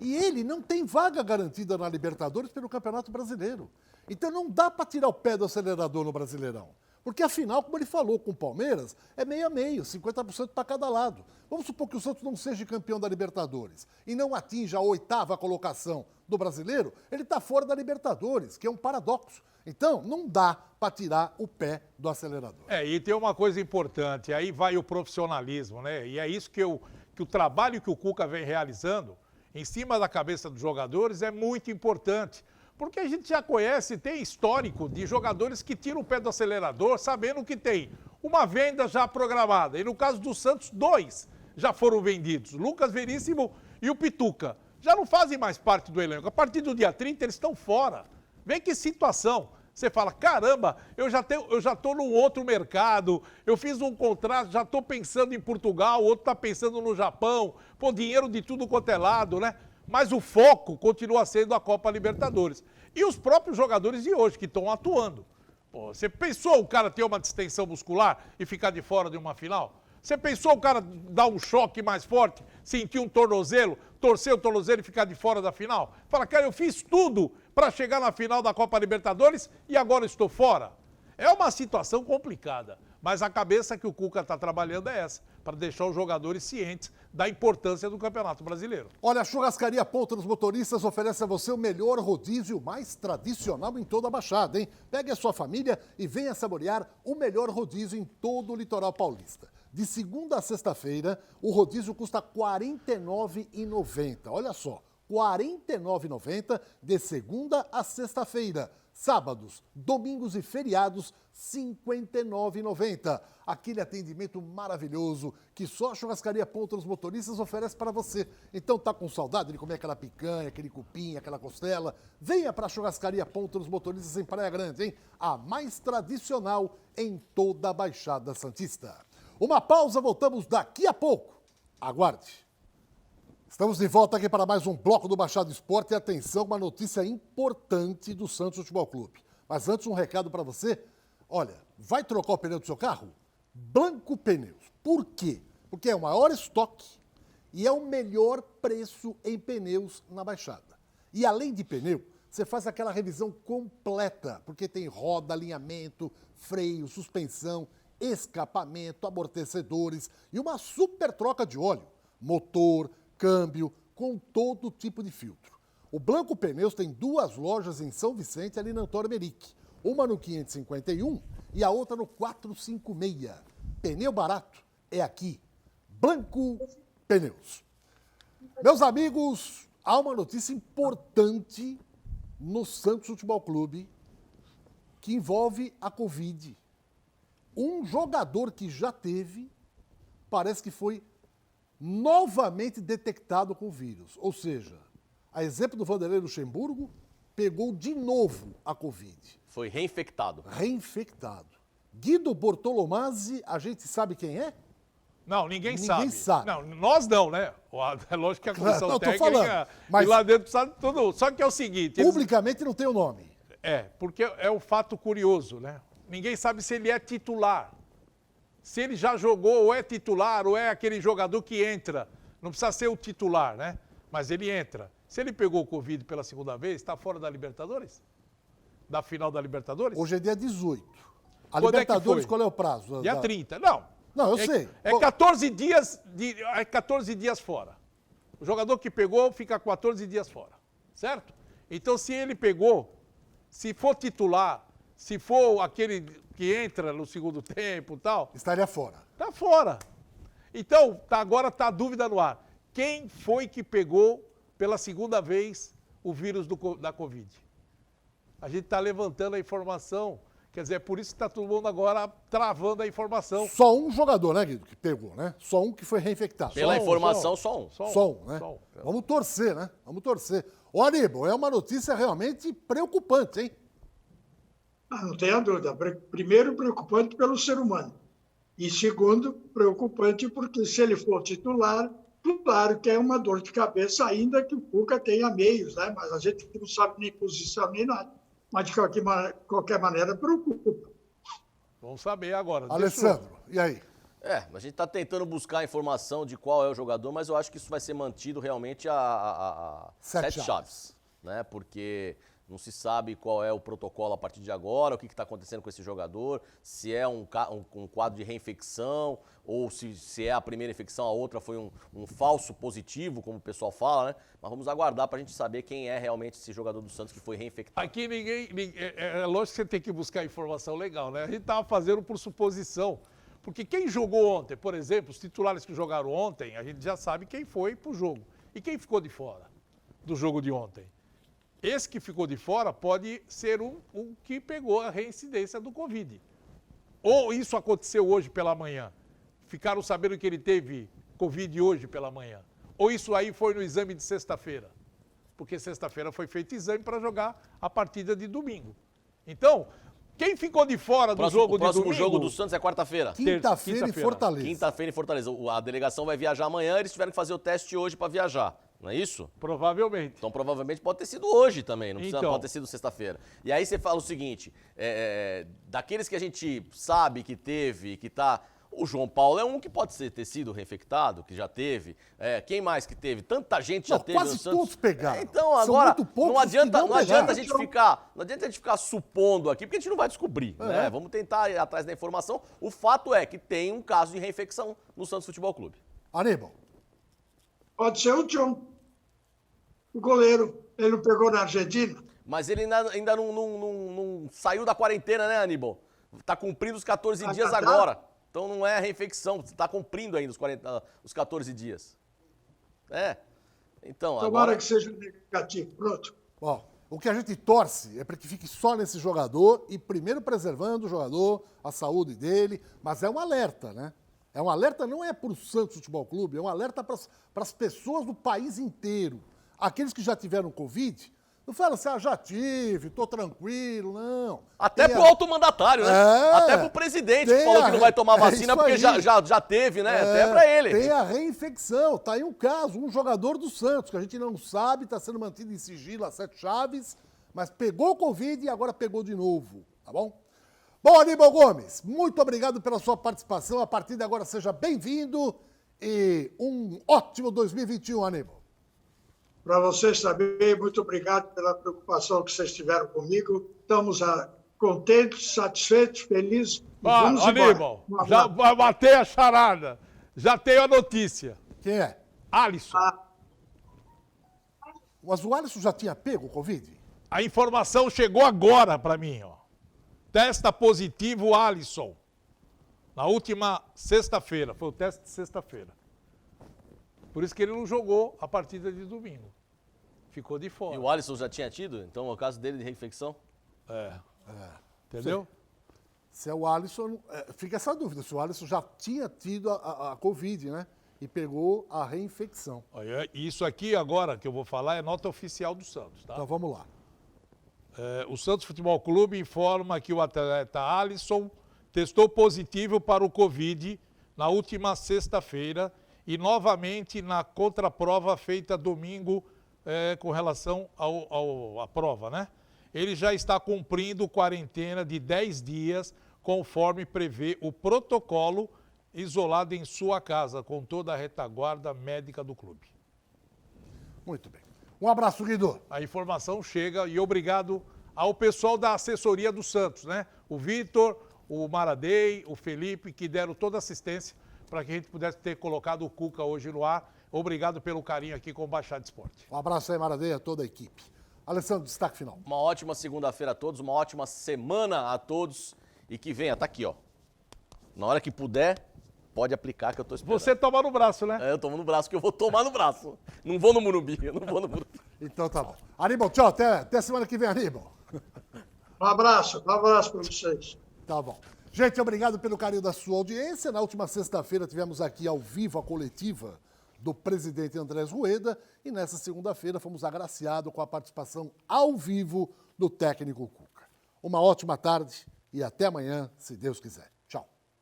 E ele não tem vaga garantida na Libertadores pelo Campeonato Brasileiro. Então não dá para tirar o pé do acelerador no Brasileirão. Porque afinal, como ele falou com o Palmeiras, é meio a meio, 50% para cada lado. Vamos supor que o Santos não seja campeão da Libertadores e não atinja a 8ª colocação do Brasileiro, ele está fora da Libertadores, que é um paradoxo. Então, não dá para tirar o pé do acelerador. E tem uma coisa importante, aí vai o profissionalismo, né? E é isso que o trabalho que o Cuca vem realizando em cima da cabeça dos jogadores é muito importante. Porque a gente já conhece, tem histórico de jogadores que tiram o pé do acelerador sabendo que tem uma venda já programada. E no caso do Santos, 2 já foram vendidos. Lucas Veríssimo e o Pituca. Já não fazem mais parte do elenco. A partir do dia 30 eles estão fora. Vê que situação. Você fala, caramba, eu já estou num outro mercado, eu fiz um contrato, já estou pensando em Portugal, o outro está pensando no Japão, pô, dinheiro de tudo quanto é lado, né? Mas o foco continua sendo a Copa Libertadores. E os próprios jogadores de hoje que estão atuando. Pô, você pensou o cara ter uma distensão muscular e ficar de fora de uma final? Você pensou o cara dar um choque mais forte, sentir um tornozelo, torcer o tornozelo e ficar de fora da final? Fala, cara, eu fiz tudo para chegar na final da Copa Libertadores e agora estou fora. É uma situação complicada, mas a cabeça que o Cuca está trabalhando é essa, para deixar os jogadores cientes da importância do Campeonato Brasileiro. Olha, a Churrascaria Ponta dos Motoristas oferece a você o melhor rodízio mais tradicional em toda a Baixada, hein? Pegue a sua família e venha saborear o melhor rodízio em todo o litoral paulista. De segunda a sexta-feira, o rodízio custa R$ 49,90. Olha só, R$ 49,90 de segunda a sexta-feira. Sábados, domingos e feriados, R$ 59,90. Aquele atendimento maravilhoso que só a Churrascaria Ponta dos Motoristas oferece para você. Então tá com saudade de comer aquela picanha, aquele cupim, aquela costela? Venha para a Churrascaria Ponta dos Motoristas em Praia Grande, hein? A mais tradicional em toda a Baixada Santista. Uma pausa, voltamos daqui a pouco. Aguarde. Estamos de volta aqui para mais um bloco do Baixada Esporte. E atenção, uma notícia importante do Santos Futebol Clube. Mas antes, um recado para você. Olha, vai trocar o pneu do seu carro? Blanco Pneus. Por quê? Porque é o maior estoque e é o melhor preço em pneus na Baixada. E além de pneu, você faz aquela revisão completa, porque tem roda, alinhamento, freio, suspensão, escapamento, amortecedores e uma super troca de óleo, motor, câmbio, com todo tipo de filtro. O Blanco Pneus tem 2 lojas em São Vicente, ali na Antônio Merique. Uma no 551 e a outra no 456. Pneu barato é aqui. Blanco Pneus. Meus amigos, há uma notícia importante no Santos Futebol Clube que envolve a Covid. Um jogador que já teve, parece que foi novamente detectado com o vírus. Ou seja, a exemplo do Vanderlei Luxemburgo, pegou de novo a Covid. Foi reinfectado. Reinfectado. Guido Bortolomazzi, a gente sabe quem é? Não, ninguém sabe. Ninguém sabe. Não, nós não, né? É lógico que a comissão técnica falando, mas e lá dentro sabe tudo. Só que é o seguinte... Publicamente não tem o nome. Porque é um fato curioso, né? Ninguém sabe se ele é titular. Se ele já jogou, ou é titular, ou é aquele jogador que entra. Não precisa ser o titular, né? Mas ele entra. Se ele pegou o Covid pela segunda vez, está fora da Libertadores? Da final da Libertadores? Hoje é dia 18. A Quando Libertadores, é qual é o prazo? Dia 30. Não. Não, eu sei. É 14 dias fora. O jogador que pegou fica 14 dias fora. Certo? Então, se ele pegou, se for titular, se for aquele que entra no segundo tempo e tal... Estaria fora. Está fora. Então, agora está a dúvida no ar. Quem foi que pegou pela segunda vez o vírus da Covid? A gente está levantando a informação. Quer dizer, é por isso que está todo mundo agora travando a informação. Só um jogador, né, Guido, que pegou, né? Só um que foi reinfectado. Pela informação, só um. Só um, né? Vamos torcer, né? Vamos torcer. Ô, Aníbal, é uma notícia realmente preocupante, hein? Não tenha dúvida. Primeiro, preocupante pelo ser humano. E segundo, preocupante porque se ele for titular, claro que é uma dor de cabeça, ainda que o Cuca tenha meios, né? Mas a gente não sabe nem posição nem nada. Mas de qualquer maneira preocupa. Vamos saber agora. Alessandro, e aí? A gente está tentando buscar a informação de qual é o jogador, mas eu acho que isso vai ser mantido realmente a sete chaves, né? Porque não se sabe qual é o protocolo a partir de agora, o que está acontecendo com esse jogador, se é um quadro de reinfecção ou se é a primeira infecção, a outra foi um falso positivo, como o pessoal fala, né? Mas vamos aguardar para a gente saber quem é realmente esse jogador do Santos que foi reinfectado. Aqui é lógico que você tem que buscar informação legal, né? A gente estava fazendo por suposição. Porque quem jogou ontem, por exemplo, os titulares que jogaram ontem, a gente já sabe quem foi pro jogo. E quem ficou de fora do jogo de ontem? Esse que ficou de fora pode ser um que pegou a reincidência do Covid. Ou isso aconteceu hoje pela manhã. Ficaram sabendo que ele teve Covid hoje pela manhã. Ou isso aí foi no exame de sexta-feira. Porque sexta-feira foi feito exame para jogar a partida de domingo. Então, quem ficou de fora do jogo de domingo? O próximo jogo do Santos é quarta-feira. Quinta-feira em Fortaleza. Quinta-feira em Fortaleza. A delegação vai viajar amanhã, eles tiveram que fazer o teste hoje para viajar. Não é isso? Provavelmente. Então, provavelmente pode ter sido hoje também, não precisa, Então. pode ter sido sexta-feira. E aí você fala o seguinte, daqueles que a gente sabe que teve, que tá... O João Paulo é um que pode ter sido reinfectado, que já teve. Quem mais que teve? Tanta gente já teve. Quase todos pegaram. Então, São agora, muito poucos não adianta, que não pegaram. a gente ficar supondo aqui, porque a gente não vai descobrir. Né? Vamos tentar ir atrás da informação. O fato é que tem um caso de reinfecção no Santos Futebol Clube. Aníbal. Pode ser o John, o goleiro. Ele não pegou na Argentina? Mas ele ainda não saiu da quarentena, né, Aníbal? Tá cumprindo os 14 dias agora. Então não é reinfecção, está cumprindo ainda os 14 dias. Então, Tomara agora... que seja negativo. Pronto. Bom, o que a gente torce é para que fique só nesse jogador e primeiro preservando o jogador, a saúde dele, mas é um alerta, né? É um alerta, não é para o Santos Futebol Clube, é um alerta para as pessoas do país inteiro. Aqueles que já tiveram Covid, não fala assim, já tive, tô tranquilo, não. Até pro alto-mandatário, né? Até pro presidente que falou que não vai tomar vacina porque já teve, né? Até pra ele. Tem a reinfecção, tá aí um caso, um jogador do Santos, que a gente não sabe, tá sendo mantido em sigilo a 7 chaves, mas pegou Covid e agora pegou de novo, tá bom? Bom, Aníbal Gomes, muito obrigado pela sua participação, a partir de agora seja bem-vindo e um ótimo 2021, Aníbal. Para vocês também, muito obrigado pela preocupação que vocês tiveram comigo. Estamos contentes, satisfeitos, felizes. Vamos Aníbal, já matei a charada. Já tenho a notícia. Quem é? Alisson. Mas o Alisson já tinha pego o Covid? A informação chegou agora para mim, ó. Testa positivo Alisson. Na última sexta-feira. Foi o teste de sexta-feira. Por isso que ele não jogou a partida de domingo. Ficou de fora. E o Alisson já tinha tido? Então, o caso dele de reinfecção? Entendeu? Se é o Alisson, fica essa dúvida, se o Alisson já tinha tido a Covid, né? E pegou a reinfecção. Isso aqui agora que eu vou falar é nota oficial do Santos, tá? Então vamos lá. O Santos Futebol Clube informa que o atleta Alisson testou positivo para o Covid na última sexta-feira e novamente na contraprova feita domingo com relação à prova, né? Ele já está cumprindo quarentena de 10 dias, conforme prevê o protocolo, isolado em sua casa, com toda a retaguarda médica do clube. Muito bem. Um abraço, Guido. A informação chega e obrigado ao pessoal da assessoria do Santos, né? O Vitor, o Maradei, o Felipe, que deram toda a assistência para que a gente pudesse ter colocado o Cuca hoje no ar. Obrigado pelo carinho aqui com o Baixada Esporte. Um abraço aí, Maradei, a toda a equipe. Alessandro, destaque final. Uma ótima segunda-feira a todos, uma ótima semana a todos e que venha, tá aqui, ó. Na hora que puder, pode aplicar que eu tô esperando. Você toma no braço, né? Eu tomo no braço, que eu vou tomar no braço. Não vou no Morumbi, Então tá bom. Aníbal, tchau, até semana que vem, Aníbal. Um abraço para vocês. Tá bom. Gente, obrigado pelo carinho da sua audiência. Na última sexta-feira tivemos aqui ao vivo a coletiva do presidente Andrés Rueda e nessa segunda-feira fomos agraciados com a participação ao vivo do técnico Cuca. Uma ótima tarde e até amanhã, se Deus quiser.